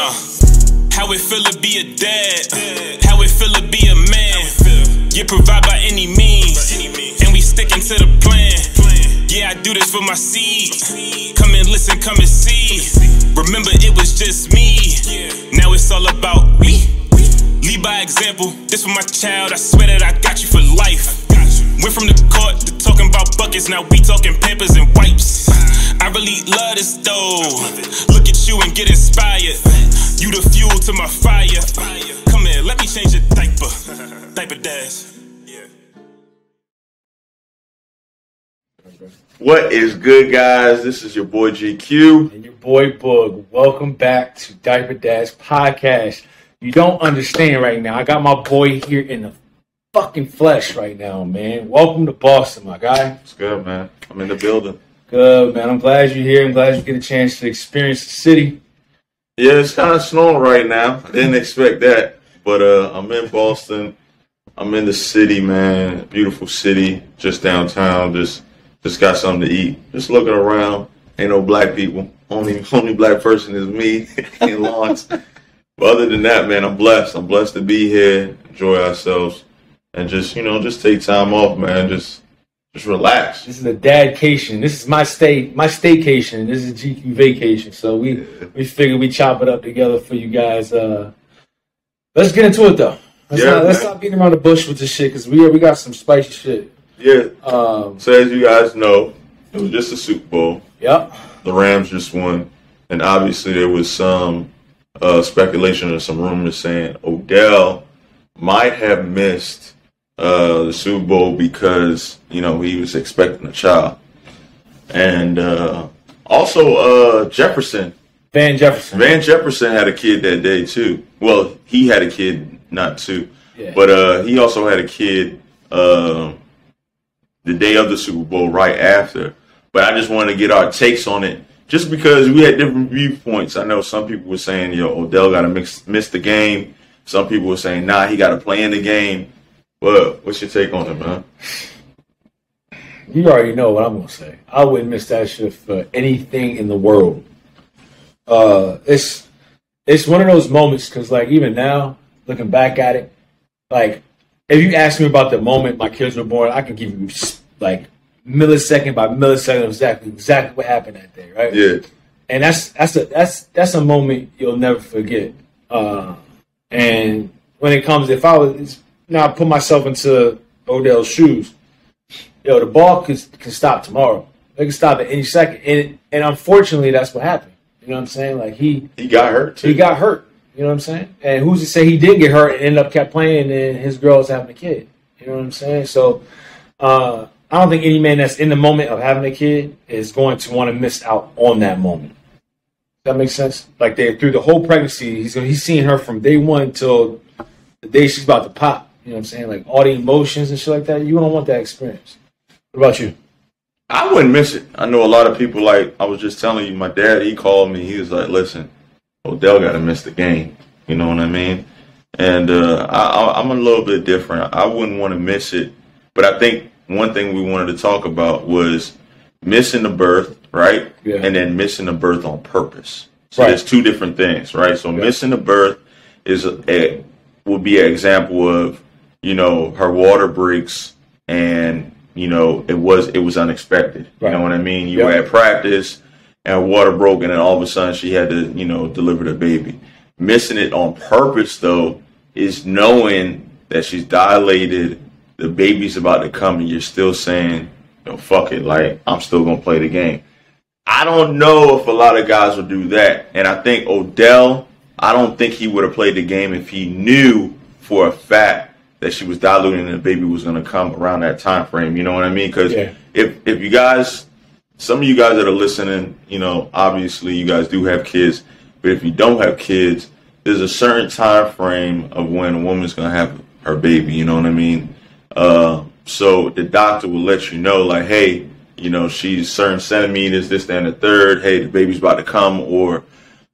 How it feel to be a dad, how it feel to be a man. You provide by any means, and we sticking to the plan. Yeah, I do this for my seed. Come and listen, come and see. Remember, it was just me. Now it's all about me. Lead by example. This for my child. I swear that I got you for life. Went from the court to talking about buckets. Now we talking Pampers and wipes. I really love this though. Look at you and get inspired. You the fuel to my fire. Come here, let me change your diaper. Diaper dash. What is good, guys? This is your boy GQ. And your boy Boog. Welcome back to Diaper Dash Podcast. You don't understand right now. I got my boy here in the fucking flesh right now, man. Welcome to Boston, my guy. It's good, man. I'm in the building. Good, man. I'm glad you're here. I'm glad you get a chance to experience the city. Yeah, it's kind of snowing right now. I didn't expect that. But I'm in Boston. I'm in the city, man. Beautiful city. Just downtown. Just got something to eat. Just looking around. Ain't no black people. Only black person is me and Lawrence. But other than that, man, I'm blessed. I'm blessed to be here, enjoy ourselves, and just take time off, man. Just relax. This is a dadcation. This is my staycation. This is GQ vacation. So we figured we chop it up together for you guys. Let's get into it though. Let's stop beating around the bush with this shit because we got some spicy shit. Yeah. So as you guys know, it was just a Super Bowl. Yep. The Rams just won, and obviously there was some speculation or some rumors saying Odell might have missed the Super Bowl because he was expecting a child, and also Van Jefferson had a kid that day too. Well, he had a kid, not two, but he also had a kid the day of the Super Bowl, right after. But I just wanted to get our takes on it, just because we had different viewpoints. I know some people were saying, Odell got to miss the game. Some people were saying, nah, he got to play in the game. Well, what's your take on it, man? You already know what I'm going to say. I wouldn't miss that shit for anything in the world. It's one of those moments because, like, even now, looking back at it, like, if you ask me about the moment my kids were born, I can give you, like, millisecond by millisecond exactly what happened that day, right? Yeah. And that's a moment you'll never forget. And when it comes, if I was now put myself into Odell's shoes, the ball can stop tomorrow. It can stop at any second, and unfortunately, that's what happened. You know what I'm saying? Like he got hurt too. He got hurt. You know what I'm saying? And who's to say he didn't get hurt and ended up kept playing and his girl's having a kid? You know what I'm saying? So I don't think any man that's in the moment of having a kid is going to want to miss out on that moment. Does that make sense? Like through the whole pregnancy, he's seeing her from day one until the day she's about to pop. You know what I'm saying? Like all the emotions and shit like that. You don't want that experience. What about you? I wouldn't miss it. I know a lot of people, like I was just telling you, my dad, he called me. He was like, listen, Odell got to miss the game. You know what I mean? And I'm a little bit different. I wouldn't want to miss it. But I think one thing we wanted to talk about was missing the birth, right? Yeah. And then missing the birth on purpose. So right. There's two different things, right? So missing the birth would be an example of, her water breaks and, it was unexpected. Right. You know what I mean? You were at practice and her water broke, and then all of a sudden she had to, deliver the baby. Missing it on purpose, though, is knowing that she's dilated, the baby's about to come, and you're still saying, fuck it, like, I'm still going to play the game. I don't know if a lot of guys will do that. And I think Odell, I don't think he would have played the game if he knew for a fact that she was diluting and the baby was going to come around that time frame. You know what I mean? Because if you guys, some of you guys that are listening, obviously you guys do have kids. But if you don't have kids, there's a certain time frame of when a woman's going to have her baby. You know what I mean? So the doctor will let you know, like, hey, she's certain centimeters, this, that, and the third. Hey, the baby's about to come, or,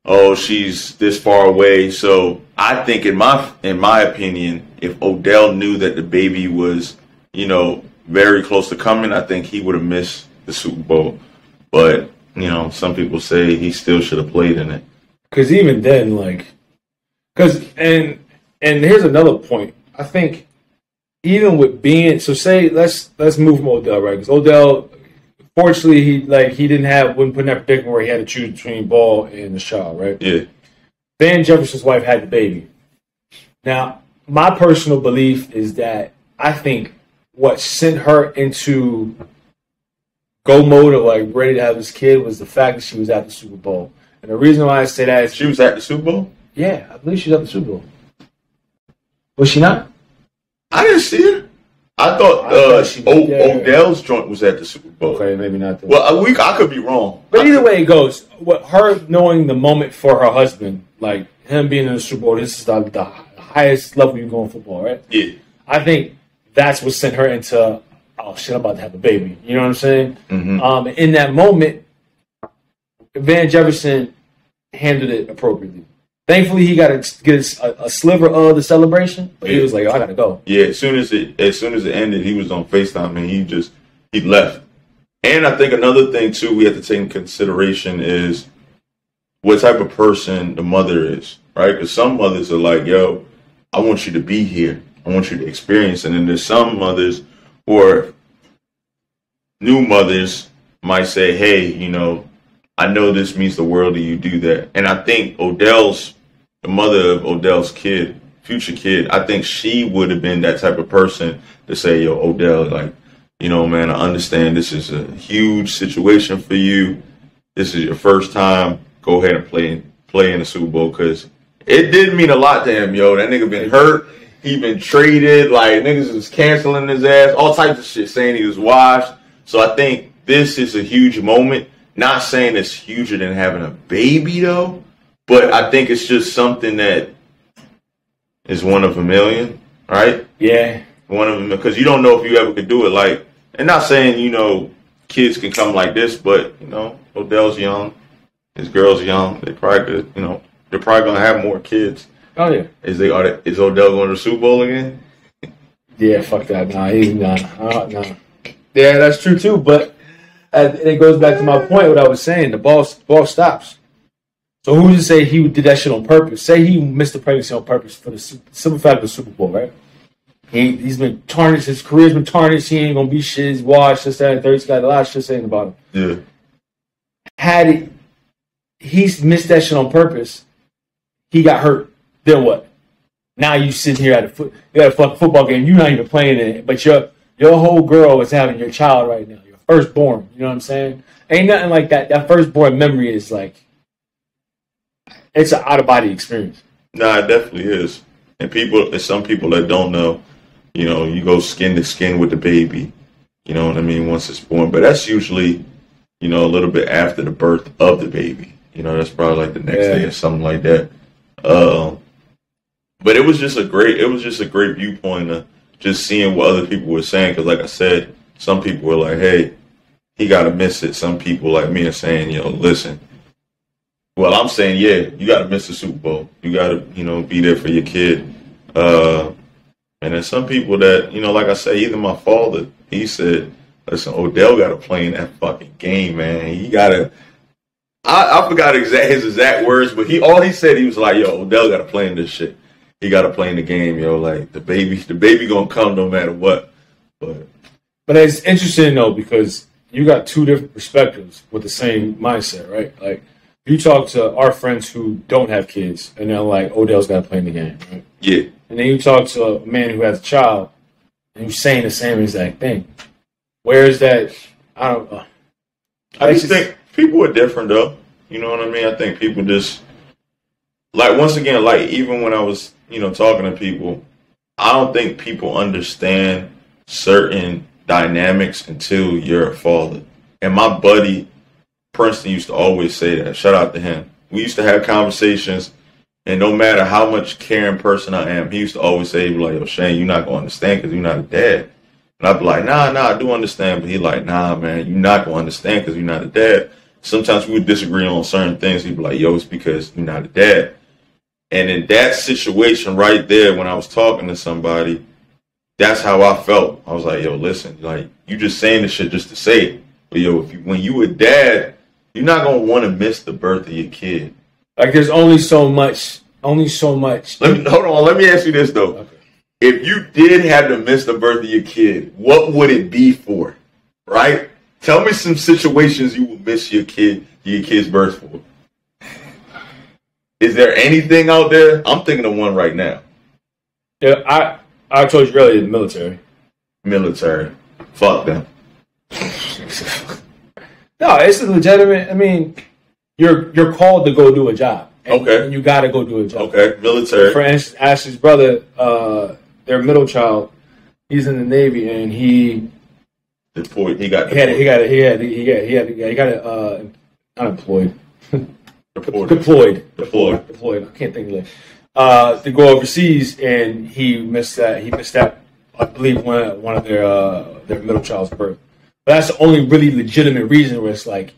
oh, she's this far away. So I think, in my opinion, if Odell knew that the baby was, very close to coming, I think he would have missed the Super Bowl. But, some people say he still should have played in it. Because even then, like, and here's another point. I think even with being so, say let's move from Odell, right? Because Odell, fortunately, he wouldn't put in that predicament where he had to choose between Ball and the child, right? Yeah. Van Jefferson's wife had the baby. Now, my personal belief is that I think what sent her into go mode of like ready to have this kid was the fact that she was at the Super Bowl. And the reason why I say that is she was at the Super Bowl? Yeah, I believe she was at the Super Bowl. Was she not? I didn't see her. I thought Odell's joint was at the Super Bowl. Okay, maybe not. Well, I could be wrong. But either way it goes, her knowing the moment for her husband, like him being in the Super Bowl, this is the highest level you go in football, right? Yeah. I think that's what sent her into, oh shit, I'm about to have a baby. You know what I'm saying? Mm-hmm. In that moment, Van Jefferson handled it appropriately. Thankfully, he got to get a sliver of the celebration, but he was like, oh, I got to go. Yeah, as soon as it ended, he was on FaceTime and he left. And I think another thing, too, we have to take into consideration is what type of person the mother is, right? Because some mothers are like, yo, I want you to be here. I want you to experience it. And then there's some mothers or new mothers might say, hey, you know, I know this means the world to you, do that. And I think the mother of Odell's kid, future kid, I think she would have been that type of person to say, yo, Odell, like, you know, man, I understand this is a huge situation for you. This is your first time. Go ahead and play in the Super Bowl, because it did mean a lot to him, yo. That nigga been hurt. He been traded. Like, niggas was canceling his ass. All types of shit, saying he was washed. So I think this is a huge moment. Not saying it's huger than having a baby, though. But I think it's just something that is one of a million, right? Yeah. One of them, because you don't know if you ever could do it. Like, and not saying, you know, kids can come like this, but, you know, Odell's young. His girl's young. They probably could, you know, they're probably going to have more kids. Oh, yeah. Is Odell going to the Super Bowl again? Yeah, fuck that. Nah, he's not. Nah. Yeah, that's true, too. But it goes back to my point, what I was saying. The ball stops. So who's to say he did that shit on purpose? Say he missed the pregnancy on purpose for the simple fact of the Super Bowl, right? He's been tarnished. His career's been tarnished. He ain't going to be shit. He's washed. This, that, and third. He's got a lot of shit saying about him. Yeah. Had he's missed that shit on purpose, he got hurt. Then what? Now you sitting here at a fucking football game. You're not even playing in it, but your whole girl is having your child right now. Your firstborn. You know what I'm saying? Ain't nothing like that. That firstborn memory is like, it's an out of body experience. Nah, it definitely is. And some people that don't know, you know, you go skin to skin with the baby. You know what I mean? Once it's born, but that's usually, you know, a little bit after the birth of the baby. You know, that's probably like the next day or something like that. But it was just a great viewpoint of just seeing what other people were saying. Because, like I said, some people were like, "Hey, he got to miss it." Some people like me are saying, "Yo, listen." Well, I'm saying, yeah, you got to miss the Super Bowl. You got to, you know, be there for your kid. And then some people that, you know, like I say, even my father, he said, listen, Odell got to play in that fucking game, man. He got to. I forgot his exact words, but all he said, he was like, yo, Odell got to play in this shit. He got to play in the game, yo. Like, the baby gonna come no matter what. But it's interesting, though, because you got two different perspectives with the same mindset, right? Like, you talk to our friends who don't have kids, and they're like, Odell's got to play in the game, right? Yeah. And then you talk to a man who has a child, and you're saying the same exact thing. Where is that? I don't know. I just think people are different, though. You know what I mean? I think people just, like, once again, like, even when I was, you know, talking to people, I don't think people understand certain dynamics until you're a father. And my buddy, Princeton, used to always say that. Shout out to him. We used to have conversations, and no matter how much caring person I am, he used to always say, like, yo, Shane, you're not going to understand because you're not a dad. And I'd be like, nah, I do understand. But he like, nah, man, you're not going to understand because you're not a dad. Sometimes we would disagree on certain things. He'd be like, yo, it's because you're not a dad. And in that situation right there, when I was talking to somebody, that's how I felt. I was like, yo, listen, like, you just saying this shit just to say it. But, yo, when you a dad, you're not going to want to miss the birth of your kid. Like there's only so much. Only so much. Hold on. Let me ask you this though. Okay. If you did have to miss the birth of your kid, what would it be for? Right? Tell me some situations you will miss your kid's birth for. Is there anything out there? I'm thinking of one right now. Yeah, I told you earlier, the military. Military. Fuck them. No, it's a legitimate. I mean, you're called to go do a job. And you got to go do a job. Okay, military. For instance, Ashley's brother, their middle child, he's in the Navy, and he deployed. He got unemployed. Deployed. I can't think of it. To go overseas, and he missed that. He missed that. I believe one of their middle child's birth. But that's the only really legitimate reason where it's like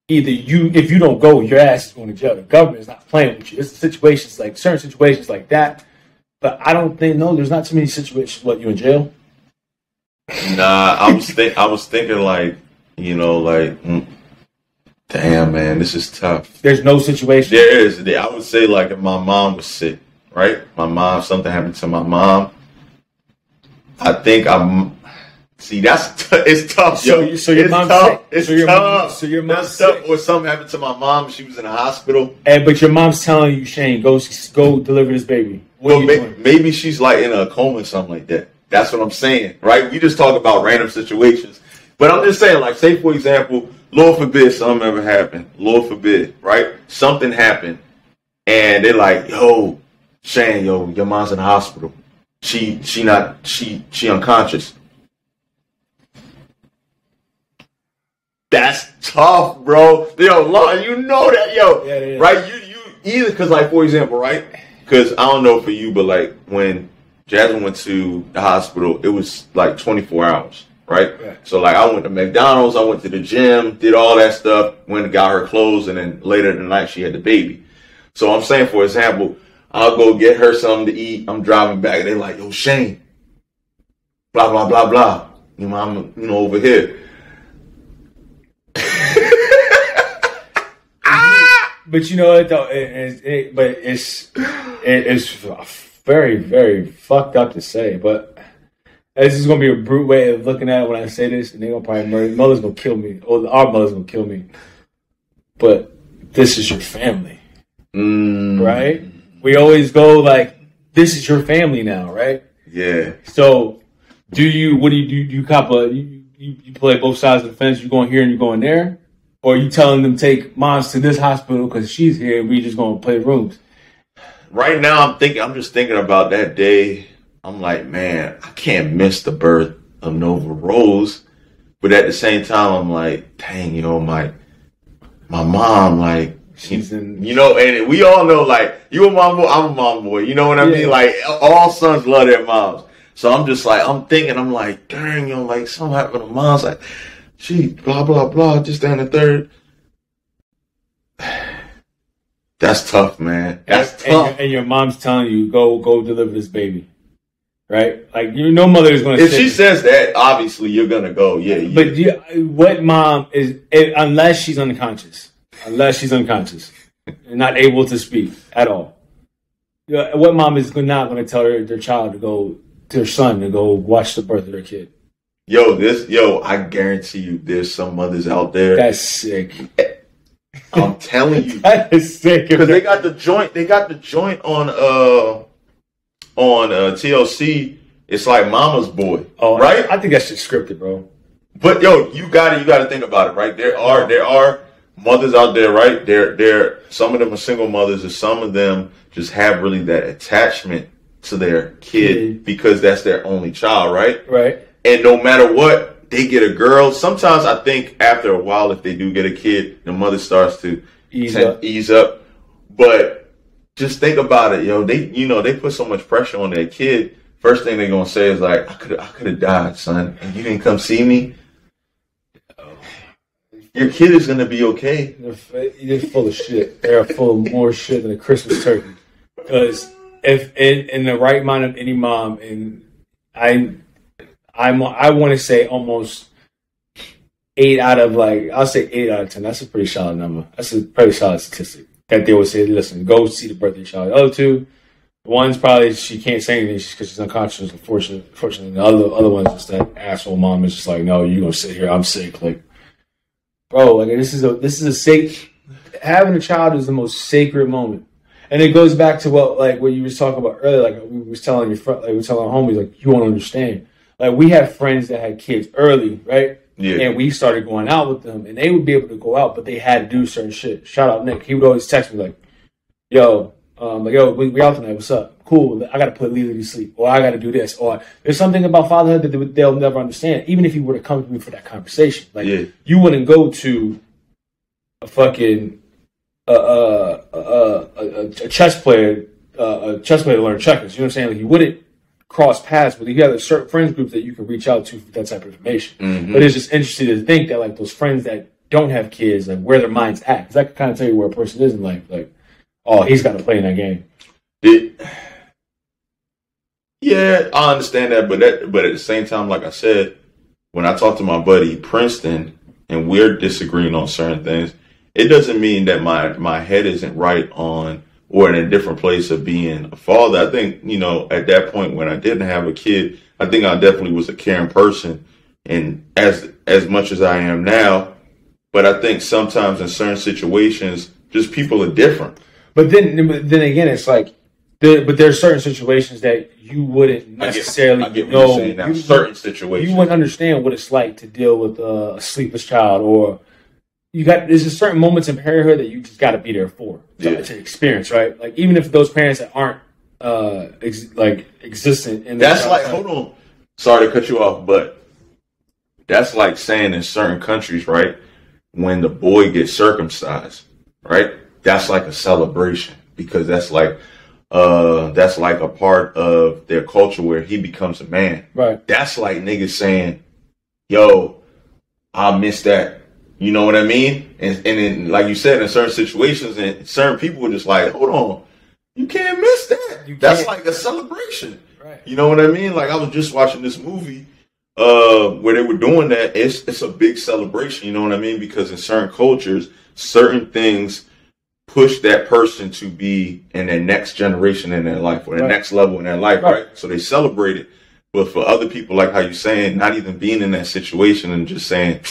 either if you don't go, your ass is going to jail. The government is not playing with you. It's situations like certain situations like that. But I don't think there's not too many situations. What, you in jail? Nah, I was thinking like, damn man, this is tough. There's no situation. There is. I would say like if my mom was sick, right? Something happened to my mom. I think it's tough. So your mom's tough. Sick. It's tough. So your mom's tough. Or something happened to my mom. She was in a hospital. But your mom's telling you, Shane, go deliver this baby. What are you doing? Maybe she's like in a coma or something like that. That's what I'm saying, right? We just talk about random situations. But I'm just saying, like, say, for example, Lord forbid something ever happened. Lord forbid, right? Something happened. And they're like, yo, Shane, your mom's in the hospital. She unconscious. That's tough, bro. Yo, Lord, you know that, yeah. Right? You either, because, like, for example, right? Because I don't know for you, but, like, when Jasmine went to the hospital, it was, like, 24 hours, right? Yeah. So, like, I went to McDonald's, I went to the gym, did all that stuff, went and got her clothes, and then later in the night, she had the baby. So, I'm saying, for example, I'll go get her something to eat. I'm driving back, and they're like, yo, Shane, blah, blah, blah, blah. Your mom, over here. But you know what though, it's very, very fucked up to say. But this is gonna be a brute way of looking at it when I say this, and they're gonna probably murder. Mother's gonna kill me, or our mother's gonna kill me. But this is your family, right? We always go like, this is your family now, right? Yeah. So, what do you do? You cop you play both sides of the fence. You going here and you going there. Or are you telling them take moms to this hospital because she's here and we just going to play rooms? Right now, I'm just thinking about that day. I'm like, man, I can't miss the birth of Nova Rose. But at the same time, I'm like, dang, my mom, like, she's in, and we all know, like, you a mom boy, I'm a mom boy. You know what I mean? Like, all sons love their moms. So I'm just like, I'm like, dang, like, something happened to mom's like, she blah, blah, blah, just down the third. That's tough, man. That's tough. And your mom's telling you, go deliver this baby. Right? Like, mother is going to if she says that, obviously you're going to go, yeah. But what mom is, unless she's unconscious and not able to speak at all. What mom is not going to tell their son to go watch the birth of their kid? I guarantee you there's some mothers out there. That's sick. I'm telling you. That is sick. Because they got the joint on TLC. It's like Mama's Boy. Oh, right? I think that's just scripted, bro. But you gotta think about it, right? There are mothers out there, right? There some of them are single mothers, and some of them just have really that attachment to their kid because that's their only child, right? Right. And no matter what, they get a girl. Sometimes I think after a while, if they do get a kid, the mother starts to ease up. But just think about it, they put so much pressure on their kid. First thing they're gonna say is like, I could have died, son, and you didn't come see me. Your kid is gonna be okay. They're full of shit. They're full of more shit than a Christmas turkey. Because if in the right mind of any mom, and I want to say almost 8 out of 10. That's a pretty solid number. That's a pretty solid statistic. that they would say, listen, go see the birthday child. The other two, one's probably she can't say anything because she's unconscious. Unfortunately, the other one's just that asshole mom is just like, no, you gonna sit here. I'm sick. Like, bro, like this is a having a child is the most sacred moment, and it goes back to what you was talking about earlier. Like we was telling your friend, like we telling our homies, like you won't understand. Like we had friends that had kids early, right? Yeah. And we started going out with them, and they would be able to go out, but they had to do certain shit. Shout out Nick. He would always text me like, yo, we out tonight. What's up? Cool. I got to put Lily to sleep, or I got to do this, or there's something about fatherhood that they'll never understand. Even if you were to come to me for that conversation, like you wouldn't go to a fucking a chess player to learn checkers. You know what I'm saying? Like you wouldn't cross paths, but you have certain friends groups that you can reach out to for that type of information. Mm-hmm. But it's just interesting to think that like those friends that don't have kids, like where their minds at, because that can kind of tell you where a person is in life. Like, oh, he's got to play in that game. Yeah, I understand that, but at the same time, like I said, when I talk to my buddy Princeton and we're disagreeing on certain things, it doesn't mean that my head isn't right on or in a different place of being a father. I think, at that point when I didn't have a kid, I think I definitely was a caring person, and as much as I am now. But I think sometimes in certain situations, just people are different. But then again, it's like, but there are certain situations that you wouldn't necessarily know. Certain situations you wouldn't understand what it's like to deal with a sleepless child, or there's just certain moments in parenthood that you just got to be there for to experience, right? Like even if those parents that aren't existent in that's like hold on, sorry to cut you off, but that's like saying in certain countries, right, when the boy gets circumcised, right, that's like a celebration because that's like a part of their culture where he becomes a man, right? That's like niggas saying, yo, I miss that. You know what I mean? And then, like you said, in certain situations, and certain people were just like, hold on, you can't miss that. That's like a celebration. Right. You know what I mean? Like I was just watching this movie where they were doing that. It's a big celebration. You know what I mean? Because in certain cultures, certain things push that person to be in their next generation in their life or the next level in their life, right? So they celebrate it. But for other people, like how you're saying, not even being in that situation and just saying,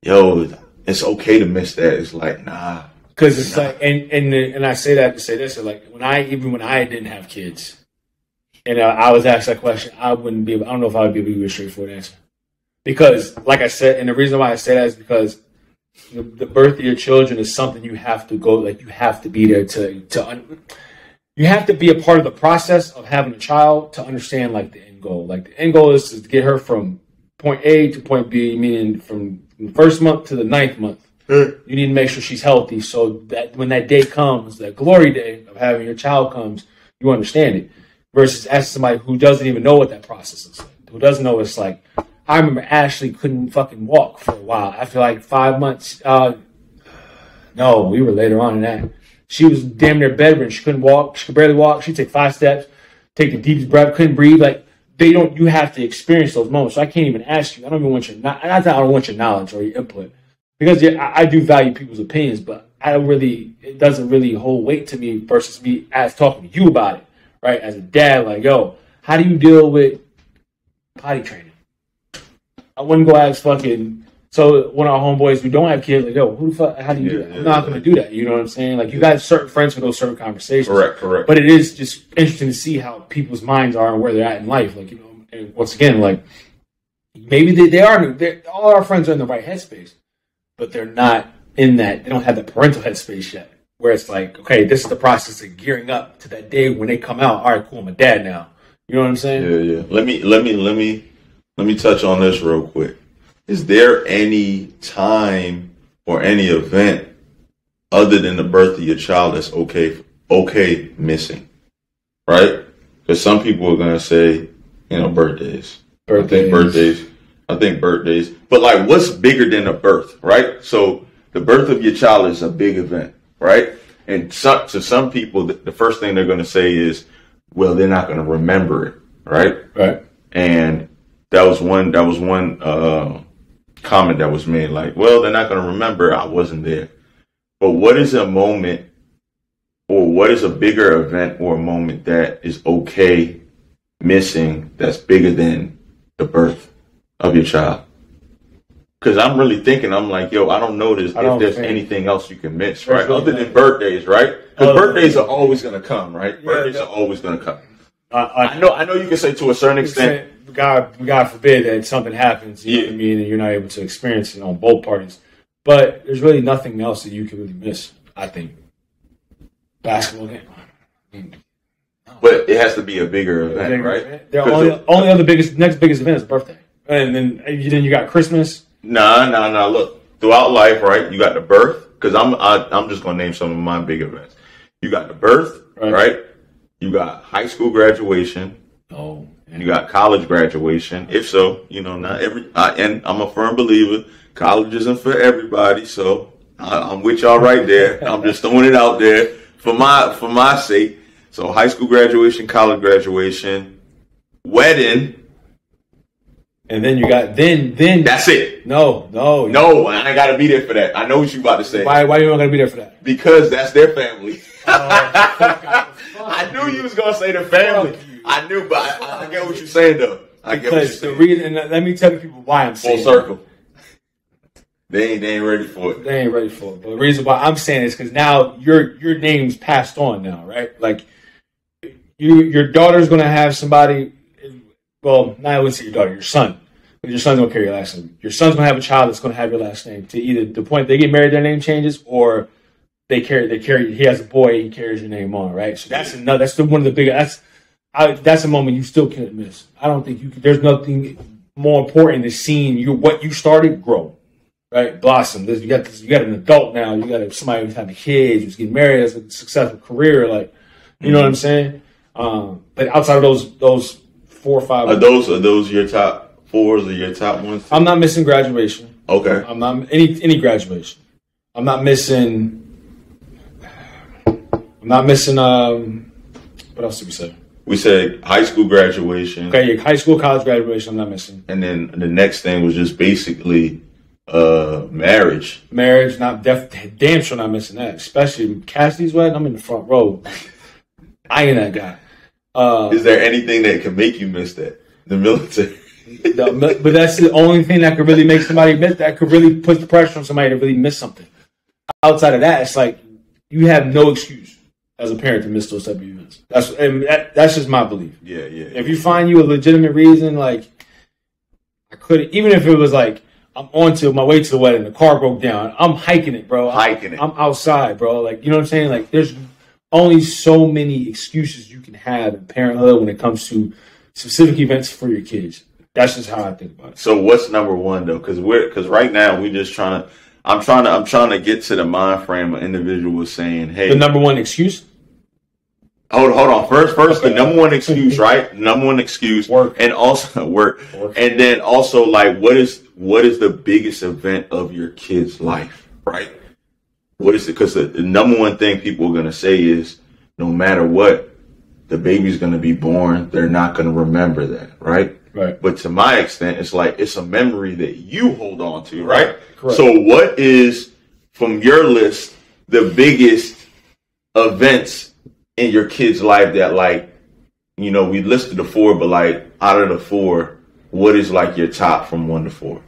yo, it's okay to miss that. It's like, nah. Because it's like, and I say that to say this, like when I didn't have kids, and I was asked that question, I don't know if I would be able to give you a straightforward answer. Because, like I said, and the reason why I say that is because the birth of your children is something you have to go, like you have to be there you have to be a part of the process of having a child to understand like the end goal. Like the end goal is to get her from point A to point B, meaning from the first month to the 9th month. You need to make sure she's healthy so that when that day comes, that glory day of having your child comes, you understand it. Versus asking somebody who doesn't even know what that process is like, who doesn't know what it's like. I remember Ashley couldn't fucking walk for a while. After like 5 months, no, we were later on in that. She was damn near bedridden. She couldn't walk. She could barely walk. She'd take 5 steps, take the deepest breath, couldn't breathe. Like, you have to experience those moments. So I can't even ask you. I don't even want I don't want your knowledge or your input. Because I do value people's opinions, but it doesn't really hold weight to me versus me talking to you about it, right? As a dad, like, yo, how do you deal with potty training? I wouldn't go ask so one of our homeboys who don't have kids, like, yo, who the fuck, how do you do that? I'm not going to do that. You know what I'm saying? Like, you guys have certain friends for those certain conversations. Correct. But it is just interesting to see how people's minds are and where they're at in life. Like, and once again, like, maybe all our friends are in the right headspace, but they're not in that, they don't have the parental headspace yet, where it's like, okay, this is the process of gearing up to that day when they come out. All right, cool, I'm a dad now. You know what I'm saying? Yeah. Let me touch on this real quick. Is there any time or any event other than the birth of your child that's okay missing? Right? Because some people are gonna say, birthdays. I think birthdays. But like, what's bigger than a birth, right? So the birth of your child is a big event, right? And to some people, the first thing they're going to say is, well, they're not going to remember it, right? Right. And that was one comment that was made, like, well, they're not going to remember I wasn't there. But what is a moment what is a bigger event or a moment that is okay missing that's bigger than the birth of your child? Because I'm really thinking, I'm like, yo, I don't know if there's anything else you can miss, right? Other than birthdays, right? Because birthdays are always going to come, right? Birthdays are always going to come. I know you can say to a certain extent. God forbid that something happens, you know what I mean, and you're not able to experience it on both parties. But there's really nothing else that you can really miss, I think. Basketball game. But it has to be a bigger event, right? The only other next biggest event is birthday. And then you got Christmas. Nah. Look, throughout life, right, you got the birth, because I'm just going to name some of my big events. You got the birth, right? You got high school graduation. Oh. You got college graduation. If so, not every. And I'm a firm believer, college isn't for everybody. So I'm with y'all right there. I'm just throwing it out there for my sake. So high school graduation, college graduation, wedding. And then you got then that's it. No, I ain't gotta be there for that. I know what you about to say. Why you not gonna be there for that? Because that's their family. I knew you was gonna say the family. I knew, but I get what you're saying though. Because the reason, and let me tell the people why I'm saying full circle. They ain't ready for it. They ain't ready for it. But the reason why I'm saying is because now your name's passed on now, right? Like your daughter's gonna have somebody. Well, not I wouldn't say your daughter, your son. But your son's gonna carry your last name. Your son's gonna have a child that's gonna have your last name. To either the point they get married, their name changes, or they carry. He has a boy, he carries your name on, right? So that's another. That's one of the biggest. That's a moment you still can't miss. I don't think there's nothing more important than seeing what you started grow, right? Blossom. You got an adult now. You got somebody who's having kids, who's getting married, has a successful career. Like, you know what I'm saying? But outside of those 4 or 5, are those your top 4s or your top ones? I'm not missing graduation. Okay. I'm not any graduation. I'm not missing. What else did we say? We said high school graduation. Okay, high school, college graduation, I'm not missing. And then the next thing was just basically marriage. Marriage, damn sure not missing that. Especially Cassidy's wedding, I'm in the front row. I ain't that guy. Is there anything that can make you miss that? The military. But that's the only thing that could really make somebody miss, that could really put the pressure on somebody to really miss something. Outside of that, it's like you have no excuse as a parent to miss those type of events. That's just my belief. Yeah. If you find you a legitimate reason, like I couldn't, even if it was like I'm on to my way to the wedding, the car broke down, I'm hiking it, bro. I'm outside, bro. Like, you know what I'm saying? Like, there's only so many excuses you can have in parenthood when it comes to specific events for your kids. That's just how I think about it. So what's number one though? Because right now we just I'm trying to get to the mind frame of individuals saying, hey, the number one excuse. Hold on. First, okay. The number one excuse, right? Number one excuse, work, and also work, and then also like, what is the biggest event of your kid's life, right? What is it? Because the number one thing people are gonna say is, no matter what, the baby's gonna be born. They're not gonna remember that, right? Right. But to my extent, it's like it's a memory that you hold on to, right? Correct. So, what is from your list the biggest events in your kid's life that, like, we listed the 4, but like out of the 4, what is like your top from 1 to 4?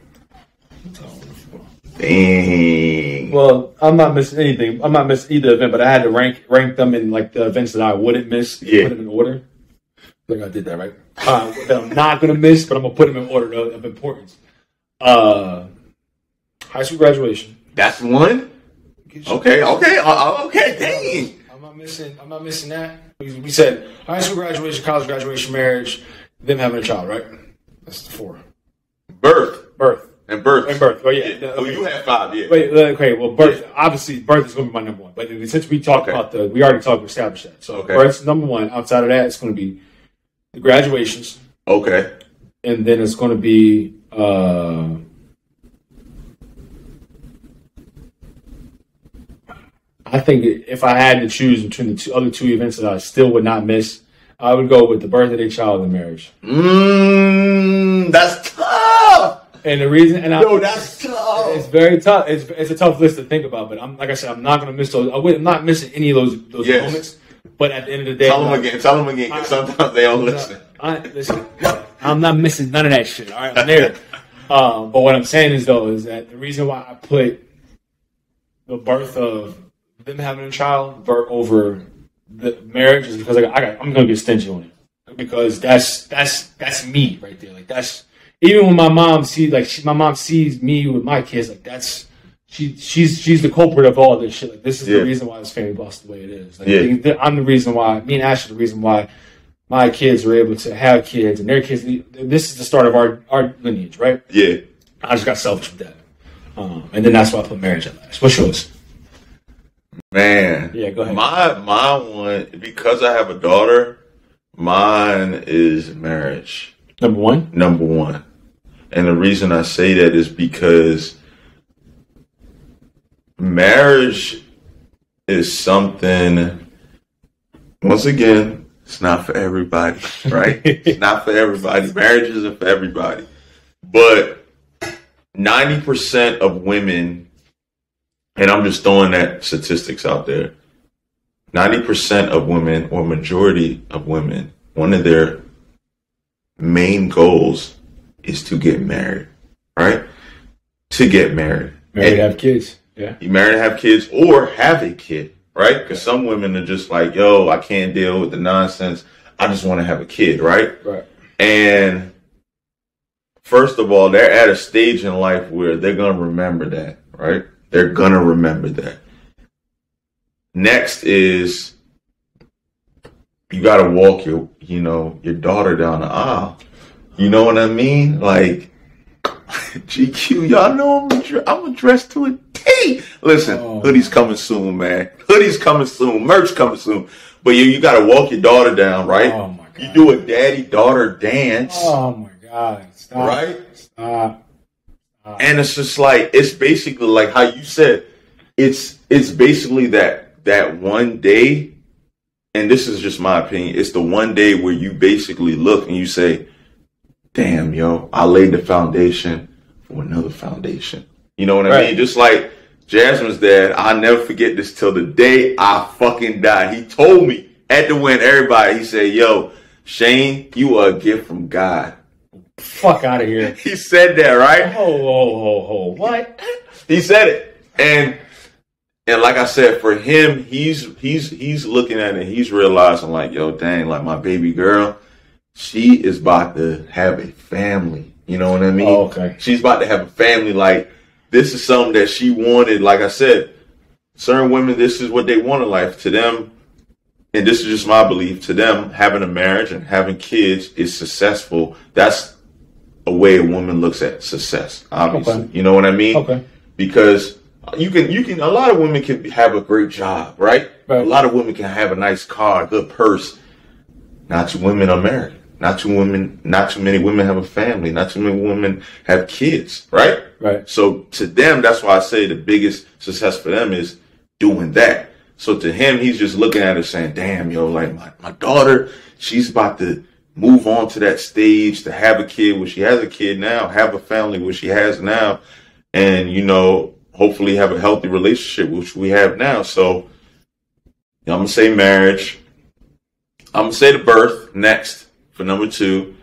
Dang. Well, I'm not missing anything. I'm not missing either event, but I had to rank them in like the events that I wouldn't miss. Yeah. Put them in order. I think I did that right. That I'm not gonna miss, but I'm gonna put them in order of importance. High school graduation. That's one. Okay. Dang. I'm not missing that. We said high school graduation, college graduation, marriage, them having a child, right? That's the 4. Birth. And birth. Oh, yeah. Okay. Oh, you had 5, yeah. Wait, okay. Well, birth, obviously, birth is going to be my number 1. But since we talked about we already established that. So, birth's number 1. Outside of that, it's going to be the graduations. Okay. And then it's going to be, I think if I had to choose between the other two events that I still would not miss, I would go with the birth of their child and marriage. That's tough. And the reason, that's tough. It's very tough. It's a tough list to think about. But I'm not going to miss those. I'm not missing any of those moments. But at the end of the day, tell them again, because sometimes they don't listen. Listen, I'm not missing none of that shit. All right, I'm there. But what I'm saying is that the reason why I put the birth of them having a child over the marriage is because I'm gonna get stingy on it, because that's me right there. Like, that's even when my mom my mom sees me with my kids, like, that's she's the culprit of all this shit. Like, this is the reason why this family lost the way it is. Like, I'm the reason why. Me and Ash are the reason why my kids were able to have kids, and their kids. This is the start of our lineage, right? Yeah. I just got selfish with that, and then that's why I put marriage at last. What's yours? Man, yeah, go ahead. My one, because I have a daughter, mine is marriage. Number one, and the reason I say that is because marriage is something. Once again, it's not for everybody, right? It's not for everybody. Marriage isn't for everybody. But 90% of women, and I'm just throwing that statistics out there, 90% of women, or majority of women, one of their main goals is to get married, right? To get married. Married to have kids. Yeah. You married to have kids, or have a kid. Right? Because some women are just like, yo, I can't deal with the nonsense. I just want to have a kid, right? Right. And first of all, they're at a stage in life where they're going to remember that, right? They're going to remember that. Next is you got to walk your daughter down the aisle. You know what I mean? Like, GQ, y'all know I'm dressed to a T. Listen, hoodies coming soon, man. Hoodies coming soon. Merch coming soon. But you got to walk your daughter down, right? Oh, my God. You do a daddy-daughter dance. Oh, my God. Stop. Right? Stop. And it's just like, it's basically like how you said, it's basically that one day, and this is just my opinion, it's the one day where you basically look and you say, damn, yo, I laid the foundation for another foundation. You know what I mean? Just like Jasmine's dad, I'll never forget this till the day I fucking die. He told me at the win, everybody, he said, yo, Shane, you are a gift from God. Fuck out of here. He said that, right? Ho. What? He said it. And like I said, for him, he's looking at it, he's realizing like, yo, dang, like my baby girl, she is about to have a family. You know what I mean? Oh, okay. She's about to have a family. Like, this is something that she wanted. Like I said, certain women, this is what they want in life. To them, and this is just my belief, to them, having a marriage and having kids is successful. That's a way a woman looks at success, obviously. Okay. You know what I mean? Okay. Because you can, a lot of women can have a great job, right? A lot of women can have a nice car, a good purse. Not too women are married. Not too many women have a family. Not too many women have kids, right? Right. So to them, that's why I say the biggest success for them is doing that. So to him, he's just looking at her saying, damn, yo, like my daughter, she's about to move on to that stage to have a kid where she has a kid now, have a family where she has now, and, hopefully have a healthy relationship, which we have now. So I'm going to say marriage. I'm going to say the birth next for number 2,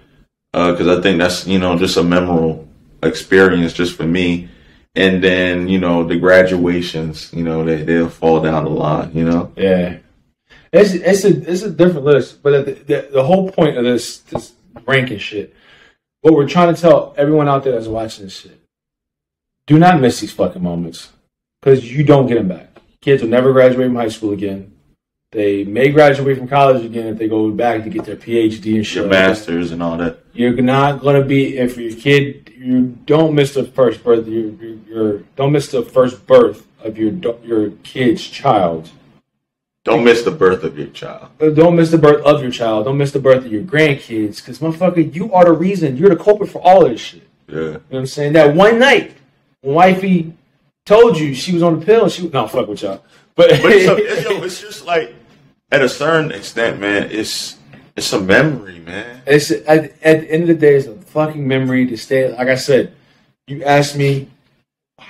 because I think that's, just a memorable experience just for me. And then, the graduations, they'll fall down the line, Yeah. It's a different list, but the whole point of this ranking shit, what we're trying to tell everyone out there that's watching this shit, do not miss these fucking moments, because you don't get them back. Kids will never graduate from high school again. They may graduate from college again if they go back to get their PhD and shit. Your masters and all that. You're not gonna be, if your kid, you don't miss the first birth. Don't miss the first birth of your kid's child. Don't miss the birth of your child. Don't miss the birth of your child. Don't miss the birth of your grandkids, because motherfucker, you are the reason. You're the culprit for all of this shit. Yeah. You know what I'm saying? That one night when wifey told you she was on the pill, and no, fuck with y'all. But it's just like, at a certain extent, man, it's a memory, man. It's at the end of the day, it's a fucking memory to stay. Like I said, you asked me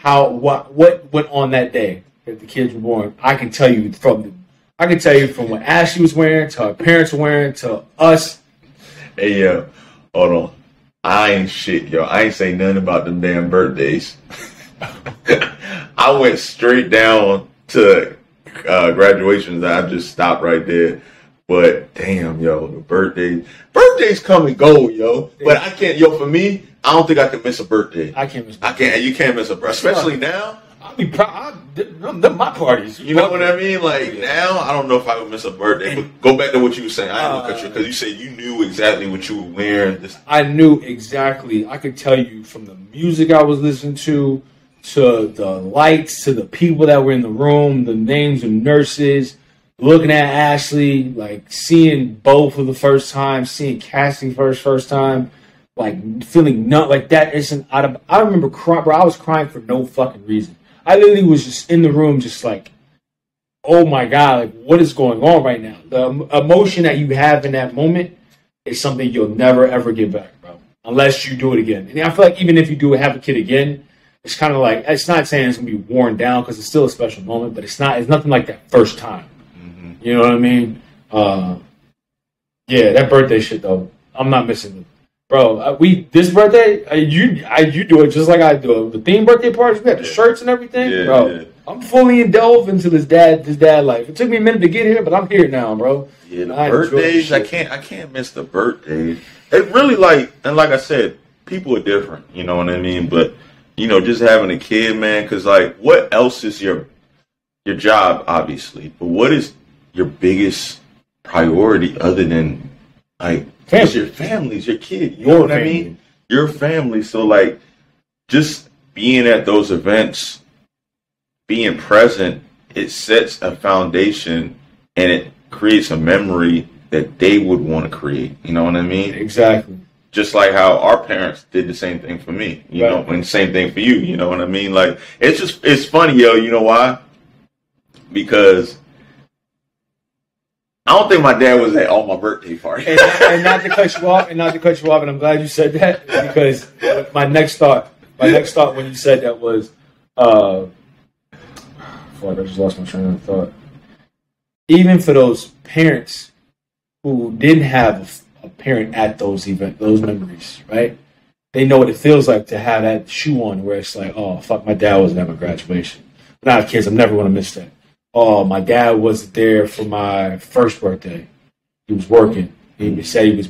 what went on that day that the kids were born. I can tell you from I can tell you from what Ashley was wearing to her parents were wearing to us. Hey, yo, hold on. I ain't shit, yo. I ain't say nothing about them damn birthdays. I went straight down to graduations. I just stopped right there. But damn, yo, the birthdays come and go, yo. But I can't, yo. For me, I don't think I can miss a birthday. I can't miss. I can't. You can't miss a birthday, especially now. I'll be proud. My parties. You know what I mean? Like now, I don't know if I would miss a birthday. But go back to what you were saying. I look at you because you said you knew exactly what you were wearing. I knew exactly. I could tell you from the music I was listening to the lights, to the people that were in the room, the names of nurses. Looking at Ashley, like seeing Bo for the first time, seeing casting for his first time, like feeling not like that isn't out of. I remember crying, bro. I was crying for no fucking reason. I literally was just in the room, just like, oh my God, like what is going on right now? The emotion that you have in that moment is something you'll never ever get back, bro, unless you do it again. And I feel like even if you do have a kid again, it's kind of like it's not saying it's gonna be worn down because it's still a special moment, but it's not. It's nothing like that first time. You know what I mean? Yeah, that birthday shit though. I'm not missing it, bro. This birthday, you do it just like I do it. The theme birthday parties, we got the shirts and everything, bro. Yeah. I'm fully indulged into this dad life. It took me a minute to get here, but I'm here now, bro. Yeah, the birthdays, I can't miss the birthdays. It really like I said, people are different. You know what I mean? But you know, just having a kid, man, because like, what else is your job, obviously, but what is your biggest priority other than like it's your family, it's your kid, you know what I mean? Your family. So like just being at those events, being present, it sets a foundation and it creates a memory that they would want to create. You know what I mean? Exactly. Just like how our parents did the same thing for me, you know, and same thing for you. You know what I mean? Like it's funny, yo. You know why? Because I don't think my dad was at all my birthday parties. And not to cut you off, and I'm glad you said that because my next thought when you said that was, fuck, I just lost my train of thought. Even for those parents who didn't have a parent at those memories, right? They know what it feels like to have that shoe on where it's like, oh, fuck, my dad wasn't at my graduation. When I have kids, I'm never going to miss that. Oh, my dad wasn't there for my first birthday. He was working. He said he was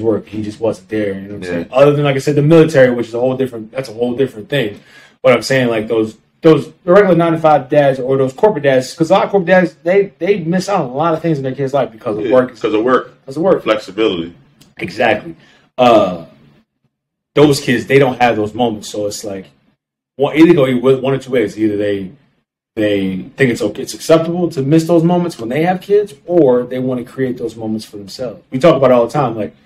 working. He just wasn't there. You know what I'm saying? Other than, like I said, the military, which is a whole different thing. But I'm saying, like those regular 9-to-5 dads or those corporate dads, because a lot of corporate dads they miss out on a lot of things in their kids' life because of work. Because of work. Flexibility. Exactly. Those kids, they don't have those moments, so it's like either go one or two ways. Either they think it's acceptable to miss those moments when they have kids, or they want to create those moments for themselves. We talk about it all the time, like,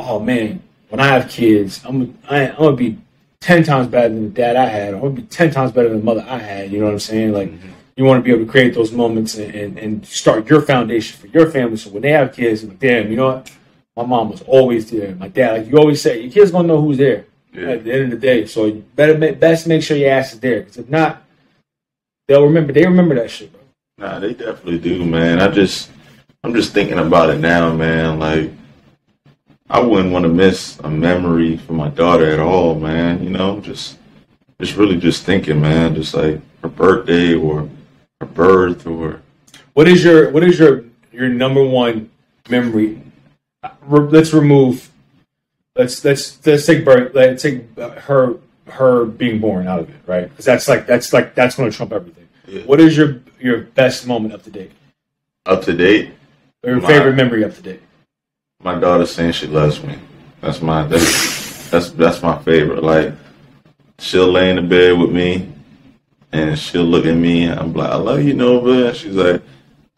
oh man, when I have kids, I'm gonna be 10 times better than the dad I had. I'm gonna be 10 times better than the mother I had. You know what I'm saying? Like, you want to be able to create those moments and start your foundation for your family. So when they have kids, like, damn, you know what? My mom was always there. My dad, like you always say, your kids gonna know who's there at the end of the day. So you best make sure your ass is there, because if not, they remember that shit, bro. Nah, they definitely do, man. I'm just thinking about it now, man. Like, I wouldn't want to miss a memory for my daughter at all, man. You know, just really just thinking, man. Just like her birthday or her birth or. What is your number one memory? Let's take birth. Let's take her being born out of it, right? Because that's going to trump everything. Yeah. What is your best moment up to date? Up to date? Or your favorite memory up to date? My daughter saying she loves me. That's my favorite. Like, she'll lay in the bed with me and she'll look at me and I'm like, I love you, Nova. And she's like,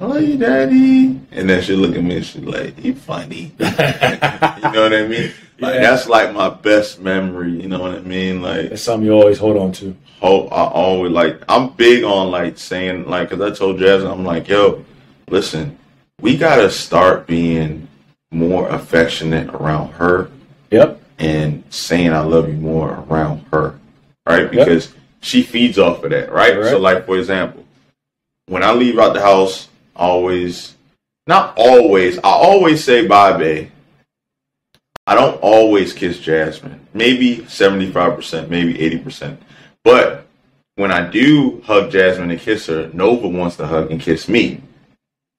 I love you, Daddy. And then she'll look at me and she's like, you funny. You know what I mean? Like, that's like my best memory. You know what I mean? Like, it's something you always hold on to. I'm big on like saying, like, cause I told Jasmine, I'm like, yo, listen, we gotta start being more affectionate around her. Yep. And saying I love you more around her. Right? Because she feeds off of that, right? So like, for example, when I leave out the house, always, not always, I always say bye, babe. I don't always kiss Jasmine. Maybe 75%, maybe 80%. But when I do hug Jasmine and kiss her, Nova wants to hug and kiss me.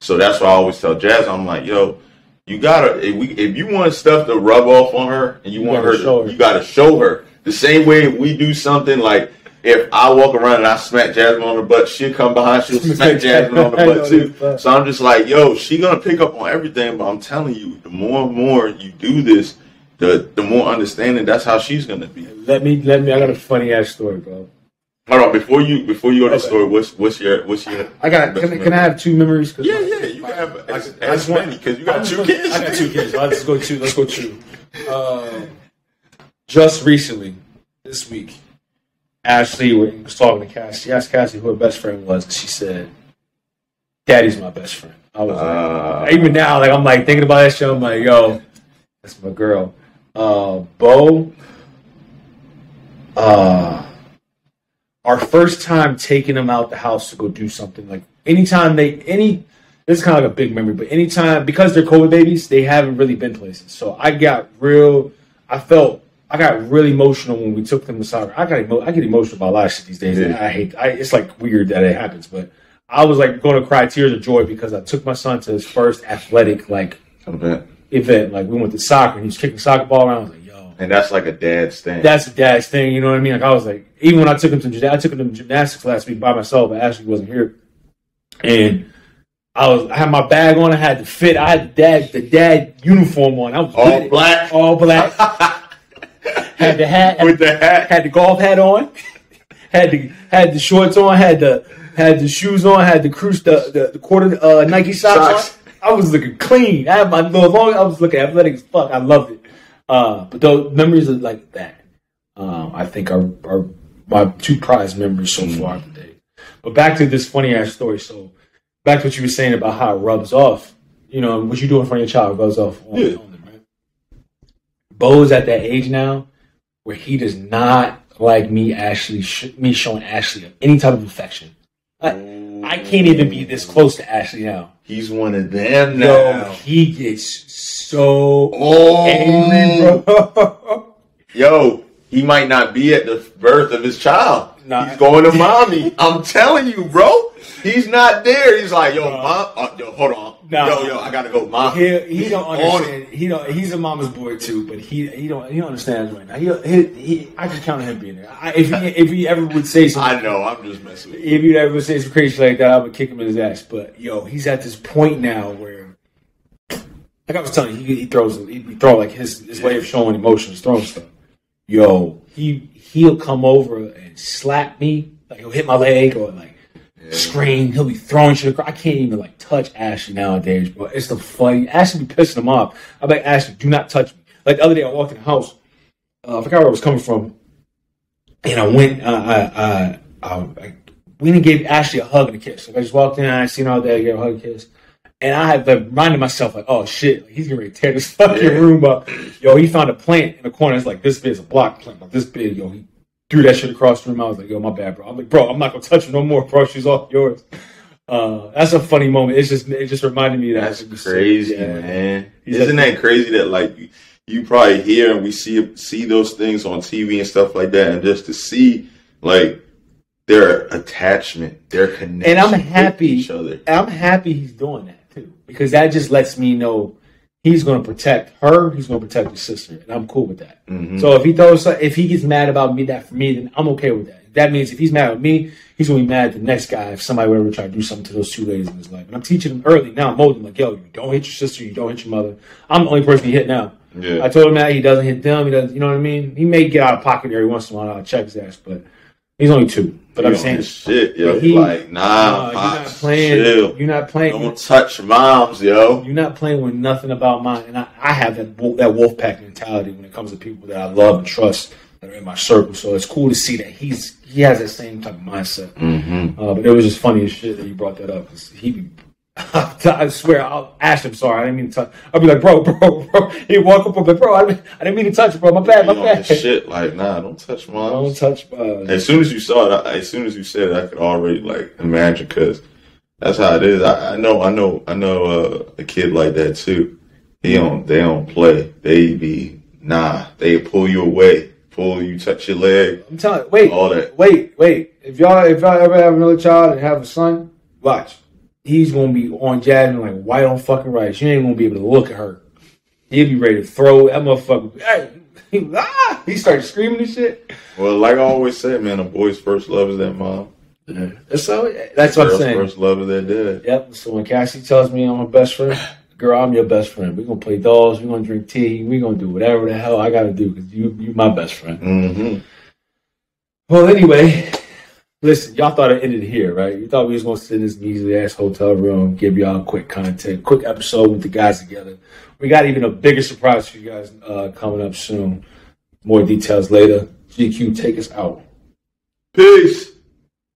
So that's why I always tell Jasmine, I'm like, yo, you gotta, if you want stuff to rub off on her and you want her to, you gotta show her. The same way if we do something like, if I walk around and I smack Jasmine on the butt, she'll come behind, she'll smack Jasmine on the butt too. So I'm just like, yo, she gonna pick up on everything, but I'm telling you, the more and more you do this, the more understanding, that's how she's gonna be. Let me. I got a funny ass story, bro. Hold on, before you go to the story, what's your? I got. Can I have two memories? Yeah, you can have as many because you got 2 kids. I got 2 kids. Let's go 2. Let's go 2. Just recently, this week, Ashley was talking to Cassie. She asked Cassie who her best friend was, and she said, "Daddy's my best friend." I was like, even now, like I'm like thinking about that show. I'm like, yo, that's my girl. Bo, our first time taking them out the house to go do something, like anytime this is kind of like a big memory, but anytime, because they're COVID babies, they haven't really been places. So I got really emotional when we took them to soccer. I get emotional about a lot of shit these days. Yeah. It's like weird that it happens, but I was like going to cry tears of joy because I took my son to his first athletic event. Like we went to soccer and he was kicking the soccer ball around. I was like, yo. And that's like a dad's thing. That's a dad's thing, you know what I mean? Like I was like, even when I took him to gymnastics last week by myself, but Ashley wasn't here. And I had my bag on, I had the fit, I had the dad uniform on. I was all black. Had the hat with the hat. Had the golf hat on. had the shorts on, had the shoes on, had the quarter Nike socks on. I was looking clean. I had my little long. I was looking athletic as fuck. I loved it. But those memories are like that. I think are my 2 prized memories so far today. But back to this funny ass story. So back to what you were saying about how it rubs off. You know what you do in front of your child rubs off on them, right? Bo is at that age now where he does not like me showing Ashley any type of affection. I can't even be this close to Ashley now. He's one of them now. Yo, he gets so angry, bro. Yo, he might not be at the birth of his child. Nah. He's going to mommy. I'm telling you, bro. He's not there. He's like, yo, mom. Yo, hold on. Nah. Yo, I gotta go, mom. He don't understand. He's a mama's boy too, but he don't understand right now. I can count on him being there. If he ever would say something, I know. I'm just messing with you. If he ever say some crazy like that, I would kick him in his ass. But yo, he's at this point now where, like I was telling you, he throw like his way of showing emotions, throwing stuff. Yo, he'll come over and slap me, like he'll hit my leg or like scream. He'll be throwing shit. I can't even like touch Ashley nowadays, bro. It's the funny. Ashley be pissing him off. I'm like, Ashley, do not touch me. Like the other day, I walked in the house. I forgot where I was coming from, and I went. We didn't give Ashley a hug and a kiss. Like I just walked in and I seen all day, I gave her a hug and kiss. And I had like reminded myself, like, oh shit, like, he's getting ready to tear this fucking room up. Yo, he found a plant in the corner. It's like this big, it's a block plant, like this big. Yo, he threw that shit across the room. I was like, yo, my bad, bro. I'm like, bro, I'm not gonna touch her no more, bro. She's all yours. That's a funny moment. It just reminded me that. That's crazy, man. Isn't that crazy that like you probably hear and we see those things on TV and stuff like that, and just to see like their attachment, their connection, and I'm happy. With each other. I'm happy he's doing that too, because that just lets me know he's going to protect her. He's going to protect his sister, and I'm cool with that. Mm-hmm. So if he gets mad about me, then I'm okay with that. That means if he's mad at me, he's going to be mad at the next guy if somebody would ever try to do something to those 2 ladies in his life. And I'm teaching him early now. I'm molding like, yo, you don't hit your sister, you don't hit your mother. I'm the only person he hit now. Yeah. I told him that he doesn't hit them. He doesn't. You know what I mean? He may get out of pocket every once in a while. I'll check his ass, but he's only 2. But I'm saying shit, yo. Like, nah, you're not playing. Chill. You're not playing. Don't touch moms, yo. You're not playing with nothing about mine. And I have that wolf pack mentality when it comes to people that I love and trust that are in my circle. So it's cool to see that he has that same type of mindset. Mm-hmm. But it was just funny as shit that you brought that up. I swear, I'll ask him, sorry, I didn't mean to touch. I'll be like, bro. He'd walk up, I'm like, bro, I didn't mean to touch you, bro. My bad. Shit, like, nah, don't touch moms. Don't touch. As soon as you saw it, as soon as you said it, I could already, like, imagine, because That's how it is. I know a kid like that too. They don't play. They pull you away, pull you, touch your leg. I'm telling you, wait, all that. Wait. If y'all ever have another child and have a son, watch. He's gonna be on Jasmine like white on fucking rice. You ain't gonna be able to look at her. He'll be ready to throw that motherfucker. Hey, he started screaming and shit. Well, like I always say, man, a boy's first love is their mom. Yeah. So that's what I'm saying. First love is their dad. Yep. So when Cassie tells me I'm her best friend, girl, I'm your best friend. We're gonna play dolls. We're gonna drink tea. We're gonna do whatever the hell I gotta do because you my best friend. Mm-hmm. Well, anyway, listen, y'all thought it ended here, right? You thought we was gonna sit in this measly ass hotel room, give y'all quick content, quick episode with the guys together. We got even a bigger surprise for you guys coming up soon. More details later. GQ, take us out. Peace.